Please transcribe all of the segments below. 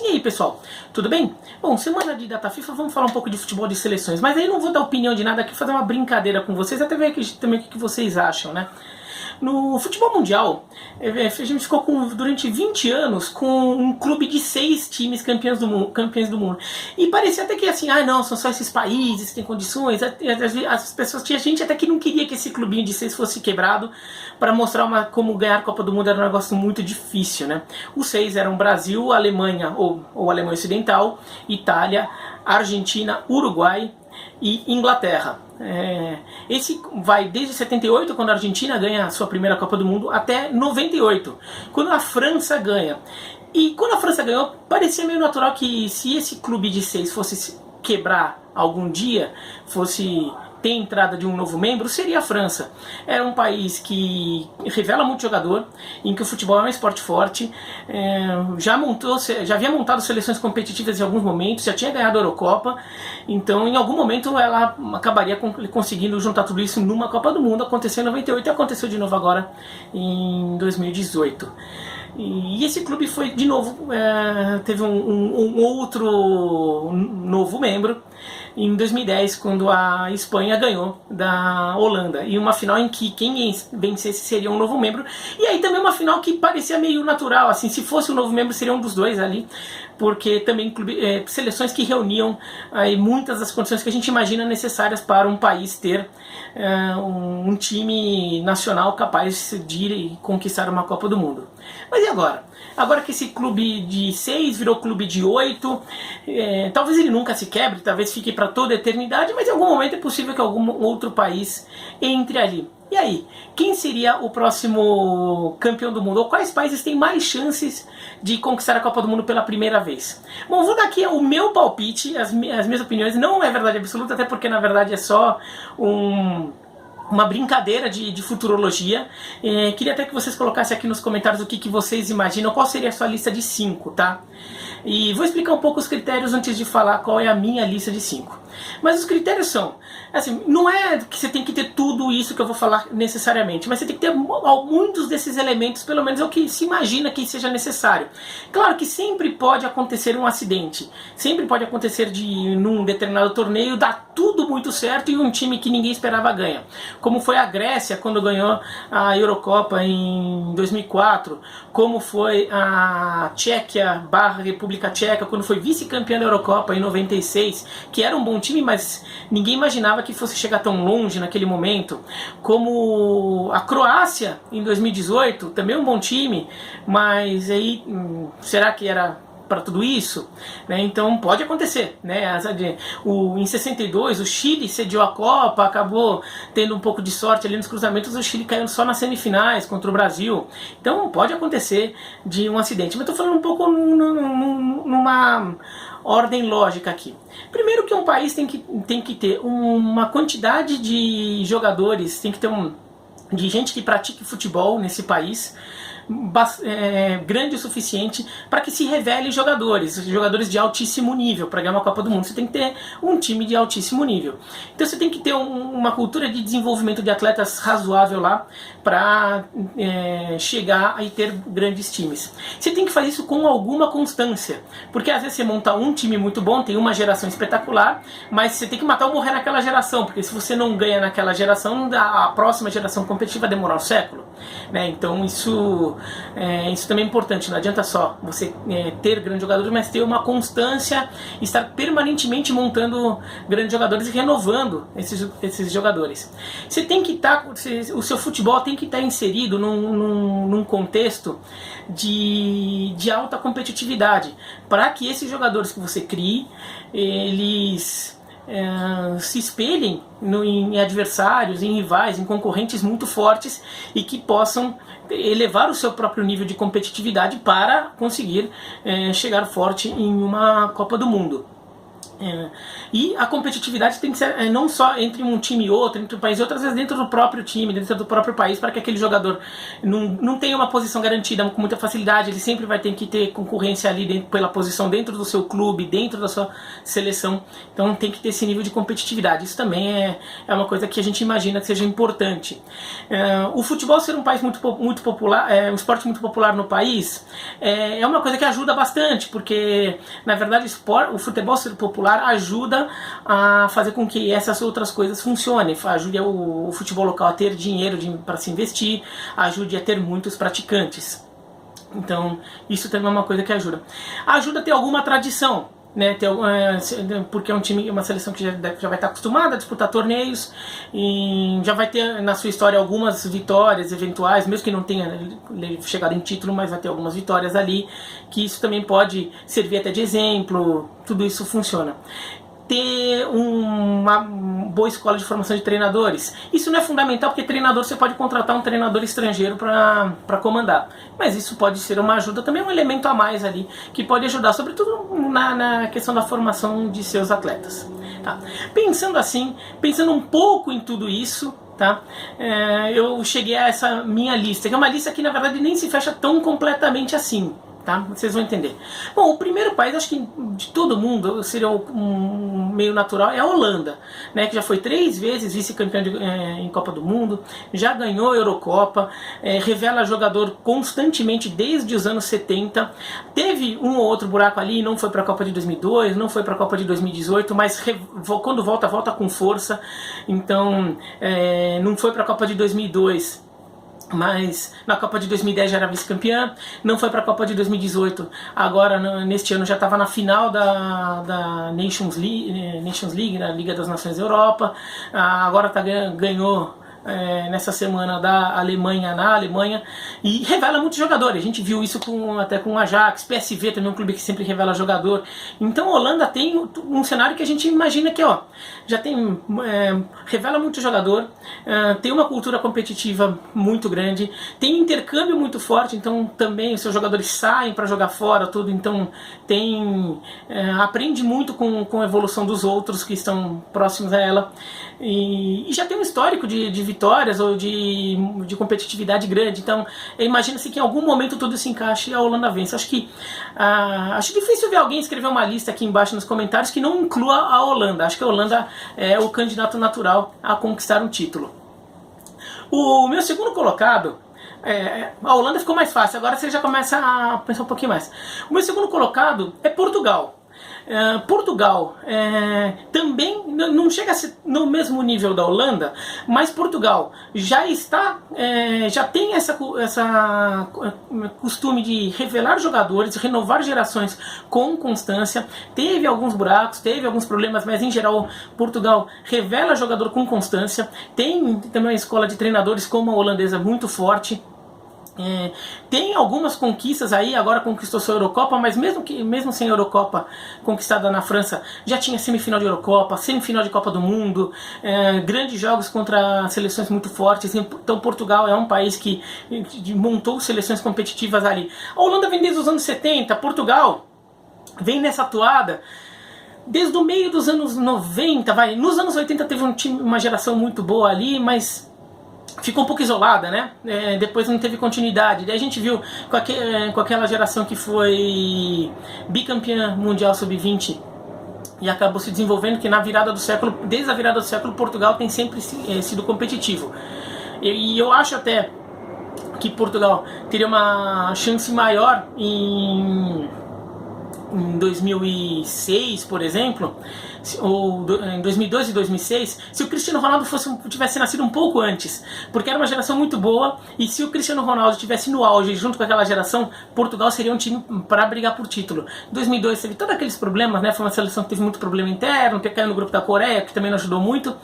E aí, pessoal, tudo bem? Bom, semana de data FIFA, vamos falar um pouco de futebol de seleções, mas aí não vou dar opinião de nada aqui, fazer uma brincadeira com vocês, até ver aqui, também o que vocês acham, né? No futebol mundial, a gente ficou durante 20 anos com um clube de 6 times campeões do mundo. E parecia até que assim, não, são só esses países que têm condições. As pessoas, tinha gente até que não queria que esse clubinho de 6 fosse quebrado para mostrar como ganhar a Copa do Mundo era um negócio muito difícil, né? Os 6 eram Brasil, Alemanha ou Alemanha Ocidental, Itália, Argentina, Uruguai e Inglaterra. Esse vai desde 78, quando a Argentina ganha a sua primeira Copa do Mundo, até 98, quando a França ganha. E quando a França ganhou, parecia meio natural que se esse clube de 6 fosse quebrar algum dia, fosse ter entrada de um novo membro, seria a França. Era um país que revela muito jogador, em que o futebol é um esporte forte, já havia montado seleções competitivas em alguns momentos, já tinha ganhado a Eurocopa, então em algum momento ela acabaria conseguindo juntar tudo isso numa Copa do Mundo. Aconteceu em 98 e aconteceu de novo agora em 2018. E esse clube foi, de novo, teve um outro novo membro em 2010, quando a Espanha ganhou da Holanda, e uma final em que quem vencesse seria um novo membro, e aí também uma final que parecia meio natural, assim, se fosse um novo membro seria um dos dois ali, porque também seleções que reuniam aí muitas das condições que a gente imagina necessárias para um país ter um time nacional capaz de conquistar uma Copa do Mundo. Mas e agora? Agora que esse clube de 6 virou clube de 8, talvez ele nunca se quebre, talvez fique para toda a eternidade, mas em algum momento é possível que algum outro país entre ali. E aí, quem seria o próximo campeão do mundo? Ou quais países têm mais chances de conquistar a Copa do Mundo pela primeira vez? Bom, vou dar aqui o meu palpite, as minhas opiniões. Não é verdade absoluta, até porque na verdade é só uma brincadeira de futurologia. Queria até que vocês colocassem aqui nos comentários o que vocês imaginam, qual seria a sua lista de 5, tá? E vou explicar um pouco os critérios antes de falar qual é a minha lista de 5. Mas os critérios são, assim, não é que você tem que ter tudo isso que eu vou falar necessariamente, mas você tem que ter muitos desses elementos, pelo menos é o que se imagina que seja necessário. Claro que sempre pode acontecer um acidente, sempre pode acontecer num determinado torneio dar tudo muito certo e um time que ninguém esperava ganha, como foi a Grécia quando ganhou a Eurocopa em 2004, como foi a Tchequia / República Tcheca quando foi vice-campeã da Eurocopa em 96, que era um bom time, mas ninguém imaginava que fosse chegar tão longe naquele momento, como a Croácia em 2018, também um bom time, mas aí será que era para tudo isso? Então pode acontecer, né? Em 62 o Chile cediou a Copa, acabou tendo um pouco de sorte ali nos cruzamentos, o Chile caiu só nas semifinais contra o Brasil, então pode acontecer de um acidente, mas estou falando um pouco numa ordem lógica aqui. Primeiro que um país tem que ter uma quantidade de jogadores, tem que ter de gente que pratique futebol nesse país, grande o suficiente para que se revele jogadores de altíssimo nível. Para ganhar uma Copa do Mundo você tem que ter um time de altíssimo nível, então você tem que ter uma cultura de desenvolvimento de atletas razoável lá para chegar a ter grandes times. Você tem que fazer isso com alguma constância, porque às vezes você monta um time muito bom, tem uma geração espetacular, mas você tem que matar ou morrer naquela geração, porque se você não ganha naquela geração, a próxima geração competitiva vai demorar um século, né? Então isso também é importante. Não adianta só você ter grandes jogadores, mas ter uma constância, estar permanentemente montando grandes jogadores e renovando esses jogadores. Você tem que o seu futebol tem que estar inserido num contexto de alta competitividade, para que esses jogadores que você crie, eles se espelhem em adversários, em rivais, em concorrentes muito fortes e que possam elevar o seu próprio nível de competitividade para conseguir chegar forte em uma Copa do Mundo. E a competitividade tem que ser não só entre um time e outro, entre um país e outro, às vezes dentro do próprio time, dentro do próprio país, para que aquele jogador não tenha uma posição garantida com muita facilidade. Ele sempre vai ter que ter concorrência ali dentro, pela posição dentro do seu clube, dentro da sua seleção. Então tem que ter esse nível de competitividade. Isso também é uma coisa que a gente imagina que seja importante. O futebol ser um país muito popular, um esporte muito popular no país, é uma coisa que ajuda bastante, porque na verdade o futebol ser popular ajuda a fazer com que essas outras coisas funcionem, ajude o futebol local a ter dinheiro para se investir, ajude a ter muitos praticantes. Então isso também é uma coisa que ajuda a ter alguma tradição, né? Porque é um time, uma seleção que já vai estar acostumada a disputar torneios e já vai ter na sua história algumas vitórias eventuais, mesmo que não tenha chegado em título, mas vai ter algumas vitórias ali, que isso também pode servir até de exemplo. Tudo isso funciona. Ter uma boa escola de formação de treinadores. Isso não é fundamental, porque treinador você pode contratar um treinador estrangeiro para comandar, mas isso pode ser uma ajuda, também um elemento a mais ali, que pode ajudar, sobretudo na questão da formação de seus atletas. Tá? Pensando um pouco em tudo isso, tá? Eu cheguei a essa minha lista, que é uma lista que na verdade nem se fecha tão completamente assim. Tá? Vocês vão entender. Bom, o primeiro país, acho que de todo mundo, seria um meio natural, é a Holanda, né, que já foi 3 vezes vice-campeão em Copa do Mundo, já ganhou a Eurocopa, revela jogador constantemente desde os anos 70, teve um ou outro buraco ali, não foi para a Copa de 2002, não foi para a Copa de 2018, mas quando volta com força. Então não foi para a Copa de 2002, mas na Copa de 2010 já era vice-campeã, não foi para a Copa de 2018, agora neste ano já estava na final da Nations League, na Liga das Nações da Europa, agora ganhou nessa semana da Alemanha na Alemanha, e revela muitos jogadores. A gente viu isso até com o Ajax, PSV também é um clube que sempre revela jogador. Então a Holanda tem um cenário que a gente imagina que já tem, revela muito jogador, tem uma cultura competitiva muito grande, tem intercâmbio muito forte, então também os seus jogadores saem para jogar fora, tudo, então aprende muito com a evolução dos outros que estão próximos a ela, e já tem um histórico de vitórias ou de competitividade grande. Então imagina-se que em algum momento tudo se encaixe e a Holanda vence. Acho difícil ver alguém escrever uma lista aqui embaixo nos comentários que não inclua a Holanda. Acho que a Holanda é o candidato natural a conquistar um título. O meu segundo colocado, a Holanda ficou mais fácil, agora você já começa a pensar um pouquinho mais. O meu segundo colocado é Portugal. Portugal também não chega a ser no mesmo nível da Holanda, mas Portugal já tem essa costume de revelar jogadores, renovar gerações com constância. Teve alguns buracos, teve alguns problemas, mas em geral Portugal revela jogador com constância. Tem também uma escola de treinadores como a holandesa muito forte. Tem algumas conquistas aí, agora conquistou sua Eurocopa, mas mesmo sem Eurocopa conquistada na França, já tinha semifinal de Eurocopa, semifinal de Copa do Mundo, grandes jogos contra seleções muito fortes. Então Portugal é um país que montou seleções competitivas ali. A Holanda vem desde os anos 70, Portugal vem nessa atuada desde o meio dos anos 90, nos anos 80 teve uma geração muito boa ali, ficou um pouco isolada, né? Depois não teve continuidade. Daí a gente viu com aquela geração que foi bicampeã mundial sub-20 e acabou se desenvolvendo, que desde a virada do século, Portugal tem sempre sido competitivo. E eu acho até que Portugal teria uma chance maior em 2006, por exemplo, ou em 2002 e 2006, se o Cristiano Ronaldo tivesse nascido um pouco antes, porque era uma geração muito boa, e se o Cristiano Ronaldo estivesse no auge junto com aquela geração, Portugal seria um time para brigar por título. Em 2002 teve todos aqueles problemas, né? Foi uma seleção que teve muito problema interno, que caiu no grupo da Coreia, que também não ajudou muito.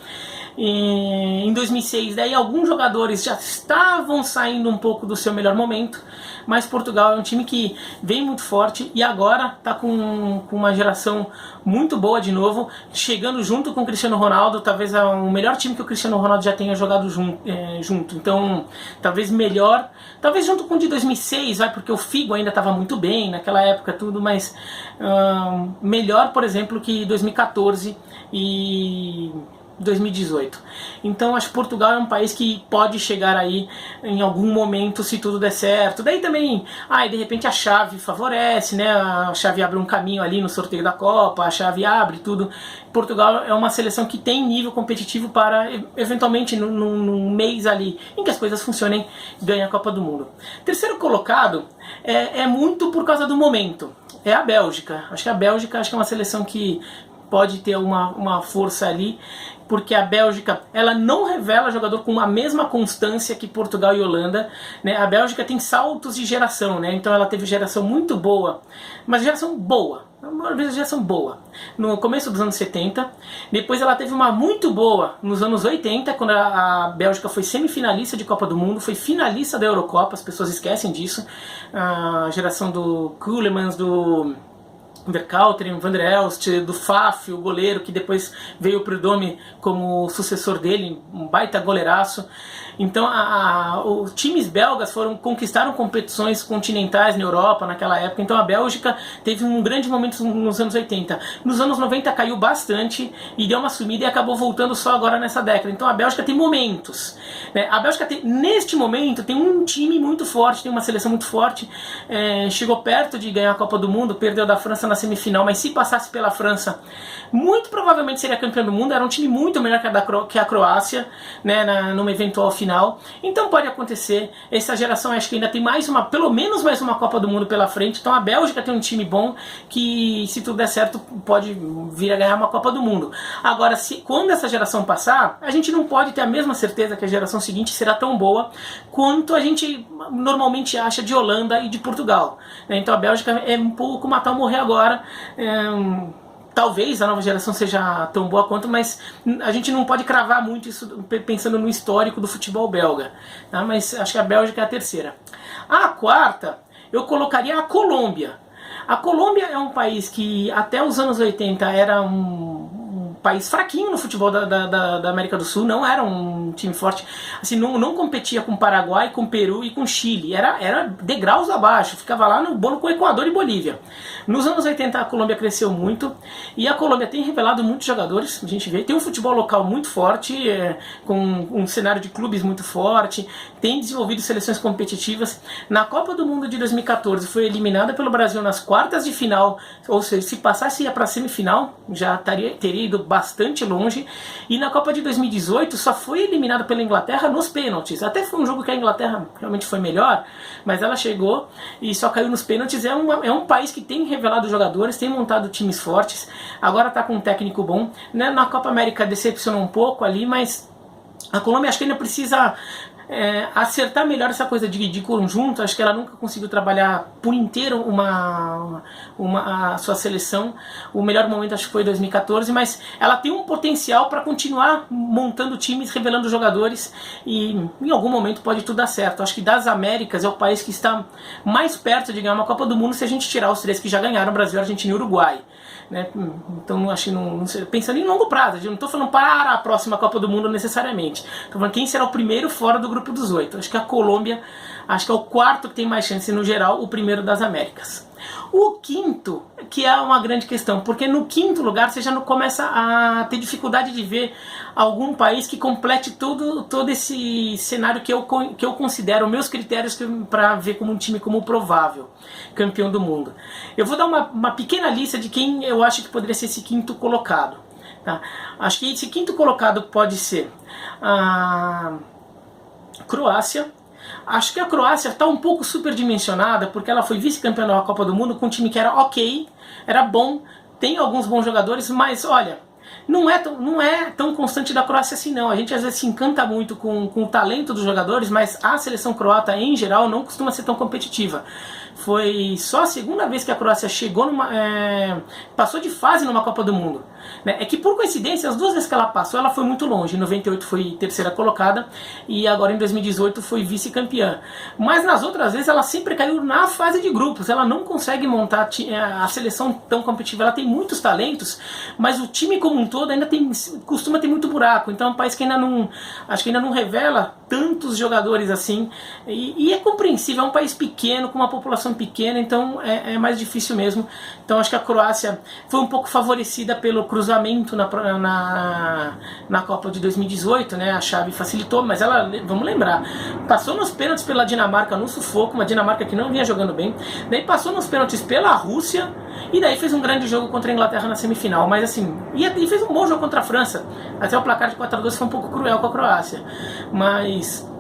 em 2006, daí alguns jogadores já estavam saindo um pouco do seu melhor momento, mas Portugal é um time que vem muito forte e agora está com uma geração muito boa de novo, chegando junto com o Cristiano Ronaldo, talvez o melhor time que o Cristiano Ronaldo já tenha jogado junto. Então talvez melhor, talvez junto com o de 2006, porque o Figo ainda estava muito bem naquela época, tudo, mas melhor, por exemplo, que 2014 e 2018. Então acho que Portugal é um país que pode chegar aí em algum momento se tudo der certo. Daí também, de repente a chave favorece, né? A chave abre um caminho ali no sorteio da Copa, a chave abre tudo. Portugal é uma seleção que tem nível competitivo para eventualmente num mês ali em que as coisas funcionem, ganhar a Copa do Mundo. Terceiro colocado é muito por causa do momento. É a Bélgica. Acho que a Bélgica é uma seleção que pode ter uma força ali, porque a Bélgica ela não revela jogador com a mesma constância que Portugal e Holanda, né? A Bélgica tem saltos de geração, né? Então ela teve geração muito boa, mas geração boa, uma geração boa no começo dos anos 70, depois ela teve uma muito boa nos anos 80, quando a Bélgica foi semifinalista de Copa do Mundo, foi finalista da Eurocopa, as pessoas esquecem disso, a geração do Koelemans, do Vercauteren, Van der Elst, do Faf, o goleiro que depois veio o Prudhomme como sucessor dele, um baita goleiraço. Então os times belgas conquistaram competições continentais na Europa naquela época, então a Bélgica teve um grande momento nos anos 80. Nos anos 90 caiu bastante e deu uma sumida e acabou voltando só agora nessa década. Então a Bélgica tem momentos, né? A Bélgica neste momento tem um time muito forte, tem uma seleção muito forte, chegou perto de ganhar a Copa do Mundo, perdeu da França na semifinal, mas se passasse pela França, muito provavelmente seria campeão do mundo. Era um time muito melhor que a Croácia, né, numa eventual final. Então pode acontecer. Essa geração acho que ainda tem pelo menos mais uma Copa do Mundo pela frente. Então a Bélgica tem um time bom que, se tudo der certo, pode vir a ganhar uma Copa do Mundo. Agora, quando essa geração passar, a gente não pode ter a mesma certeza que a geração seguinte será tão boa quanto a gente normalmente acha de Holanda e de Portugal. Então a Bélgica é um pouco matar ou morrer agora. Talvez a nova geração seja tão boa quanto, mas a gente não pode cravar muito isso pensando no histórico do futebol belga, tá? Mas acho que a Bélgica é a terceira. A quarta, eu colocaria a Colômbia. A Colômbia é um país que até os anos 80 era um país fraquinho no futebol da América do Sul, não era um time forte, assim, não competia com Paraguai, com Peru e com Chile, era degraus abaixo, ficava lá no bolo com Equador e Bolívia. Nos anos 80 a Colômbia cresceu muito e a Colômbia tem revelado muitos jogadores, a gente vê, tem um futebol local muito forte, com um cenário de clubes muito forte, tem desenvolvido seleções competitivas. Na Copa do Mundo de 2014 foi eliminada pelo Brasil nas quartas de final, ou seja, se passasse ia para a semifinal, já teria ido bastante longe, e na Copa de 2018 só foi eliminada pela Inglaterra nos pênaltis. Até foi um jogo que a Inglaterra realmente foi melhor, mas ela chegou e só caiu nos pênaltis. É um país que tem revelado jogadores, tem montado times fortes, agora está com um técnico bom, né? Na Copa América decepcionou um pouco ali, mas a Colômbia acho que ainda precisa acertar melhor essa coisa de conjunto. Acho que ela nunca conseguiu trabalhar por inteiro a sua seleção. O melhor momento acho que foi 2014, mas ela tem um potencial para continuar montando times, revelando jogadores, e em algum momento pode tudo dar certo. Acho que das Américas é o país que está mais perto de ganhar uma Copa do Mundo, se a gente tirar os três que já ganharam: Brasil, Argentina e Uruguai, né? Então acho que não sei, pensando em longo prazo, eu não estou falando para a próxima Copa do Mundo necessariamente, estou falando quem será o primeiro fora do grupo dos 8. Acho que a Colômbia, acho que é o quarto que tem mais chance, no geral, o primeiro das Américas. O quinto, que é uma grande questão, porque no quinto lugar você já não começa a ter dificuldade de ver algum país que complete todo esse cenário que eu considero, meus critérios para ver como um time como provável campeão do mundo. Eu vou dar uma pequena lista de quem eu acho que poderia ser esse quinto colocado, tá? Acho que esse quinto colocado pode ser a Croácia. Acho que a Croácia está um pouco superdimensionada, porque ela foi vice-campeã da Copa do Mundo com um time que era ok, era bom, tem alguns bons jogadores, mas olha, não é tão constante da Croácia assim não. A gente às vezes se encanta muito com o talento dos jogadores, mas a seleção croata em geral não costuma ser tão competitiva. Foi só a segunda vez que a Croácia chegou passou de fase numa Copa do Mundo. né? É que por coincidência, as duas vezes que ela passou, ela foi muito longe. Em 98 foi terceira colocada e agora em 2018 foi vice-campeã. Mas nas outras vezes ela sempre caiu na fase de grupos. Ela não consegue montar a seleção tão competitiva. Ela tem muitos talentos, mas o time como um todo ainda costuma ter muito buraco. Então é um país que acho que ainda não revela tantos jogadores assim. E é compreensível, é um país pequeno, com uma população pequena, então é mais difícil mesmo. Então acho que a Croácia foi um pouco favorecida pelo cruzamento na Copa de 2018, né? A chave facilitou, mas ela, vamos lembrar, passou nos pênaltis pela Dinamarca no sufoco, uma Dinamarca que não vinha jogando bem, daí passou nos pênaltis pela Rússia, e daí fez um grande jogo contra a Inglaterra na semifinal, mas assim, e fez um bom jogo contra a França, até o placar de 4-2 foi um pouco cruel com a Croácia, mas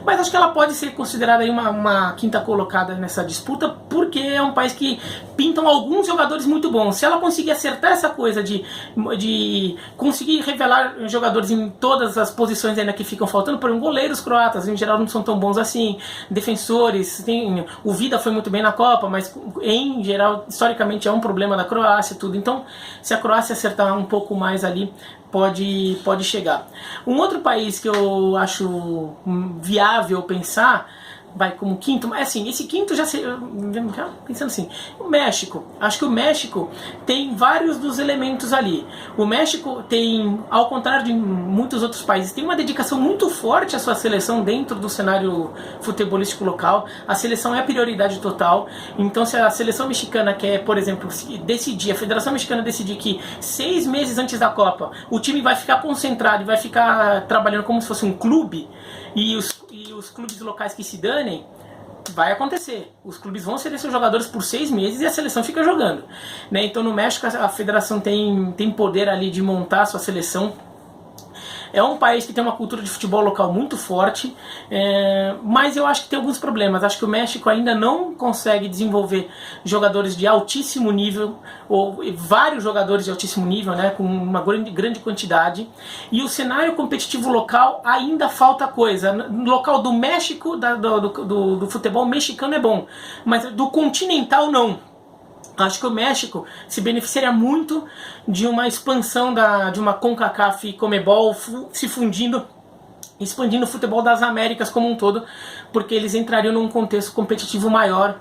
acho que ela pode ser considerada aí uma quinta colocada nessa disputa, porque é um país que pintam alguns jogadores muito bons. Se ela conseguir acertar essa coisa de conseguir revelar jogadores em todas as posições ainda que ficam faltando, por exemplo, goleiros croatas em geral não são tão bons assim, defensores, o Vida foi muito bem na Copa, mas em geral, historicamente é um problema da Croácia, tudo. Então, se a Croácia acertar um pouco mais ali, pode chegar. Um outro país que eu acho viável pensar, vai como quinto, mas assim, esse quinto já pensando assim, o México. Acho que o México tem vários dos elementos ali. O México tem, ao contrário de muitos outros países, tem uma dedicação muito forte à sua seleção dentro do cenário futebolístico local. A seleção é a prioridade total. Então, se a seleção mexicana quer, por exemplo, decidir, a Federação Mexicana decidir que 6 meses antes da Copa o time vai ficar concentrado e vai ficar trabalhando como se fosse um clube, e os clubes locais que se danem, vai acontecer. Os clubes vão ceder seus jogadores por 6 meses e a seleção fica jogando, né? Então no México a federação tem poder ali de montar a sua seleção. É um país que tem uma cultura de futebol local muito forte, mas eu acho que tem alguns problemas. Acho que o México ainda não consegue desenvolver jogadores de altíssimo nível, ou vários jogadores de altíssimo nível, né, com uma grande quantidade. E o cenário competitivo local ainda falta coisa. No local do México, do futebol mexicano é bom, mas do continental não. Acho que o México se beneficiaria muito de uma expansão de uma CONCACAF e CONMEBOL se fundindo, expandindo o futebol das Américas como um todo, porque eles entrariam num contexto competitivo maior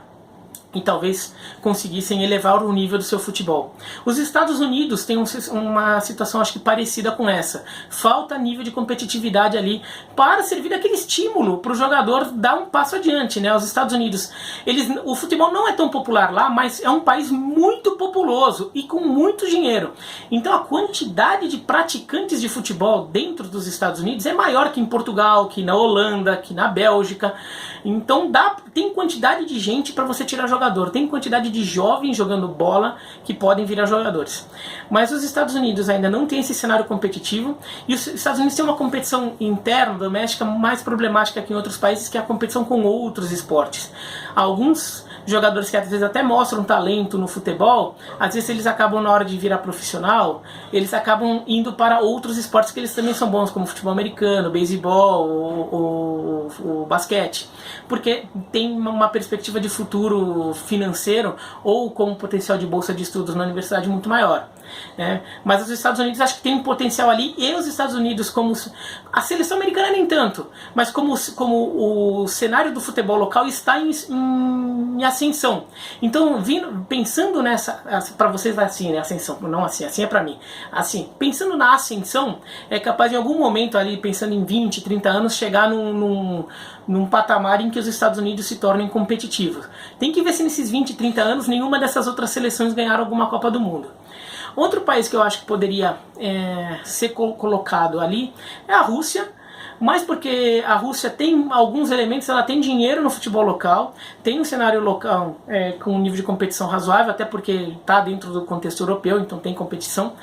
e talvez conseguissem elevar o nível do seu futebol. Os Estados Unidos têm uma situação, acho que parecida com essa. Falta nível de competitividade ali para servir aquele estímulo para o jogador dar um passo adiante, né? Os Estados Unidos, o futebol não é tão popular lá, mas é um país muito populoso e com muito dinheiro. Então a quantidade de praticantes de futebol dentro dos Estados Unidos é maior que em Portugal, que na Holanda, que na Bélgica. Então tem quantidade de gente para você tirar jogador, tem quantidade de jovens jogando bola que podem virar jogadores. Mas os Estados Unidos ainda não tem esse cenário competitivo, e os Estados Unidos têm uma competição interna, doméstica, mais problemática que em outros países, que é a competição com outros esportes. Alguns jogadores que às vezes até mostram talento no futebol, às vezes eles acabam, na hora de virar profissional, eles acabam indo para outros esportes que eles também são bons, como futebol americano, beisebol, o basquete, porque tem uma perspectiva de futuro financeiro ou com um potencial de bolsa de estudos na universidade muito maior, né? Mas os Estados Unidos acho que tem um potencial ali, e os Estados Unidos, como a seleção americana nem tanto, mas como o cenário do futebol local está em ascensão. Então, pensando nessa, para vocês assim, né, ascensão, não assim é para mim. Assim, pensando na ascensão, é capaz em algum momento ali, pensando em 20, 30 anos, chegar num patamar em que os Estados Unidos se tornem competitivos. Tem que ver se nesses 20, 30 anos nenhuma dessas outras seleções ganharam alguma Copa do Mundo. Outro país que eu acho que poderia ser colocado ali é a Rússia, mas porque a Rússia tem alguns elementos, ela tem dinheiro no futebol local, tem um cenário local com um nível de competição razoável, até porque está dentro do contexto europeu, então tem competição.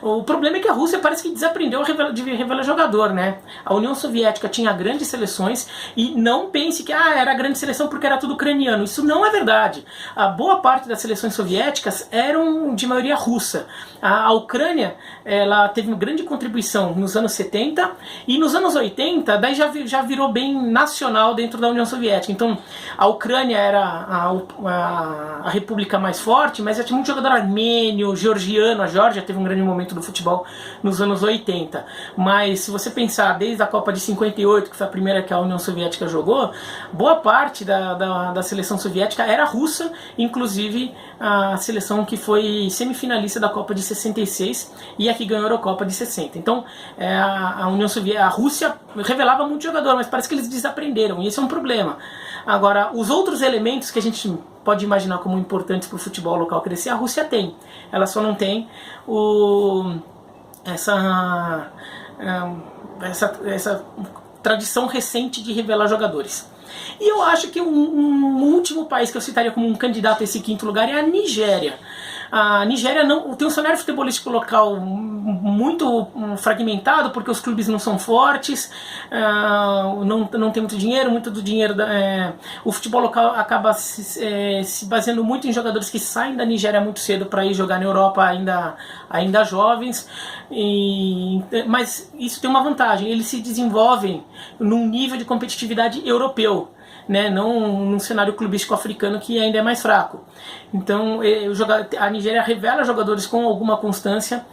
O problema é que a Rússia parece que desaprendeu de revelar jogador, né? A União Soviética tinha grandes seleções, e não pense que era grande seleção porque era tudo ucraniano. Isso não é verdade. A boa parte das seleções soviéticas eram de maioria russa. A Ucrânia, ela teve uma grande contribuição nos anos 70, e nos anos 80 80, daí já virou bem nacional dentro da União Soviética. Então a Ucrânia era a república mais forte, mas já tinha muito jogador armênio, georgiano. A Geórgia teve um grande momento do futebol nos anos 80. Mas se você pensar desde a Copa de 58, que foi a primeira que a União Soviética jogou, boa parte da seleção soviética era russa, inclusive a seleção que foi semifinalista da Copa de 66 e a que ganhou a Eurocopa de 60. Então a União Soviética, a Rússia revelava muito jogador, mas parece que eles desaprenderam, e esse é um problema. Agora, os outros elementos que a gente pode imaginar como importantes para o futebol local crescer, a Rússia tem. Ela só não tem essa tradição recente de revelar jogadores. E eu acho que um último país que eu citaria como um candidato a esse quinto lugar é a Nigéria. A Nigéria tem um cenário futebolístico local muito fragmentado, porque os clubes não são fortes, não tem muito dinheiro, muito do dinheiro... o futebol local acaba se baseando muito em jogadores que saem da Nigéria muito cedo para ir jogar na Europa ainda jovens, mas isso tem uma vantagem, eles se desenvolvem num nível de competitividade europeu, né, não num cenário clubístico africano que ainda é mais fraco. Então a Nigéria revela jogadores com alguma constância,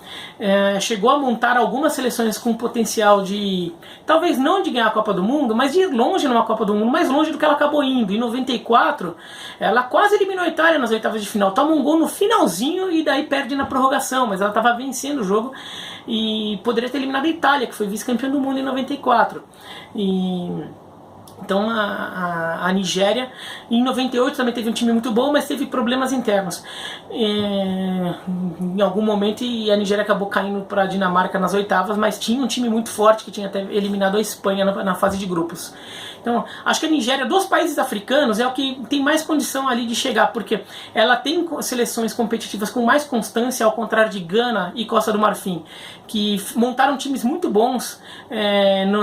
chegou a montar algumas seleções com potencial de, talvez não de ganhar a Copa do Mundo, mas de ir longe numa Copa do Mundo, mais longe do que ela acabou indo. Em 94, ela quase eliminou a Itália nas oitavas de final, toma um gol no finalzinho e daí perde na prorrogação, mas ela estava vencendo o jogo e poderia ter eliminado a Itália, que foi vice-campeã do mundo em 94. Então a Nigéria em 98 também teve um time muito bom, mas teve problemas internos em algum momento, e a Nigéria acabou caindo para a Dinamarca nas oitavas, mas tinha um time muito forte que tinha até eliminado a Espanha na fase de grupos. Então acho que a Nigéria, dos países africanos, é o que tem mais condição ali de chegar, porque ela tem seleções competitivas com mais constância, ao contrário de Gana e Costa do Marfim, que montaram times muito bons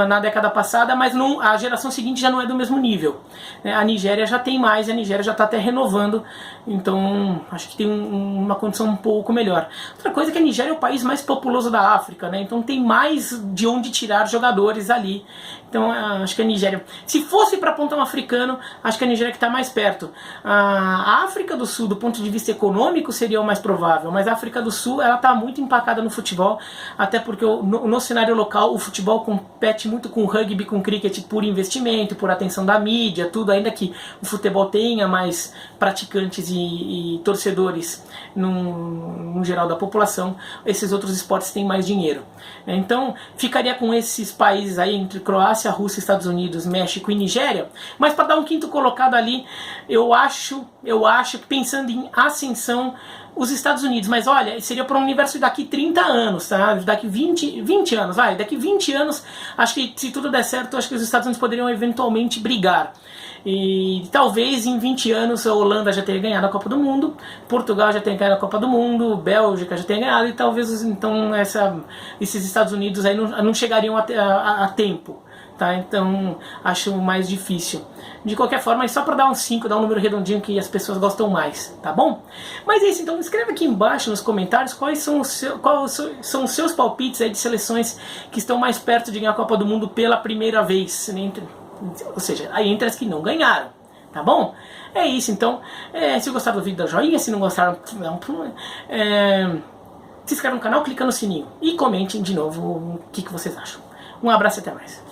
na década passada, mas a geração seguinte já não é do mesmo nível. A Nigéria já tem mais, a Nigéria já está até renovando, então acho que tem uma condição um pouco melhor. Outra coisa é que a Nigéria é o país mais populoso da África, né? Então tem mais de onde tirar jogadores ali. Então acho que a Nigéria, se fosse para apontar um africano, acho que a Nigéria que está mais perto. A África do Sul, do ponto de vista econômico, seria o mais provável, mas a África do Sul ela está muito empacada no futebol, até porque no cenário local o futebol compete muito com o rugby, com o cricket, por investimento, por atenção da mídia, tudo, ainda que o futebol tenha mais praticantes e torcedores no geral da população, esses outros esportes têm mais dinheiro. Então ficaria com esses países aí entre Croácia, Rússia, Estados Unidos, México e Nigéria, mas para dar um quinto colocado ali, eu acho que, pensando em ascensão, os Estados Unidos, mas olha, seria para um universo daqui 30 anos, tá? Daqui 20 anos, vai, daqui 20 anos, acho que se tudo der certo, acho que os Estados Unidos poderiam eventualmente brigar. E talvez em 20 anos a Holanda já tenha ganhado a Copa do Mundo, Portugal já tenha ganhado a Copa do Mundo, Bélgica já tenha ganhado, e talvez então esses Estados Unidos aí não chegariam a tempo. Tá? Então acho mais difícil. De qualquer forma, é só para dar um 5, dar um número redondinho que as pessoas gostam mais, tá bom? Mas é isso, então escreva aqui embaixo nos comentários quais são os seus palpites aí de seleções que estão mais perto de ganhar a Copa do Mundo pela primeira vez, ou seja, aí entre as que não ganharam, tá bom? É isso, então, se gostaram do vídeo, dá joinha, se não gostaram, se inscreva no canal, clica no sininho e comentem de novo o que vocês acham. Um abraço e até mais.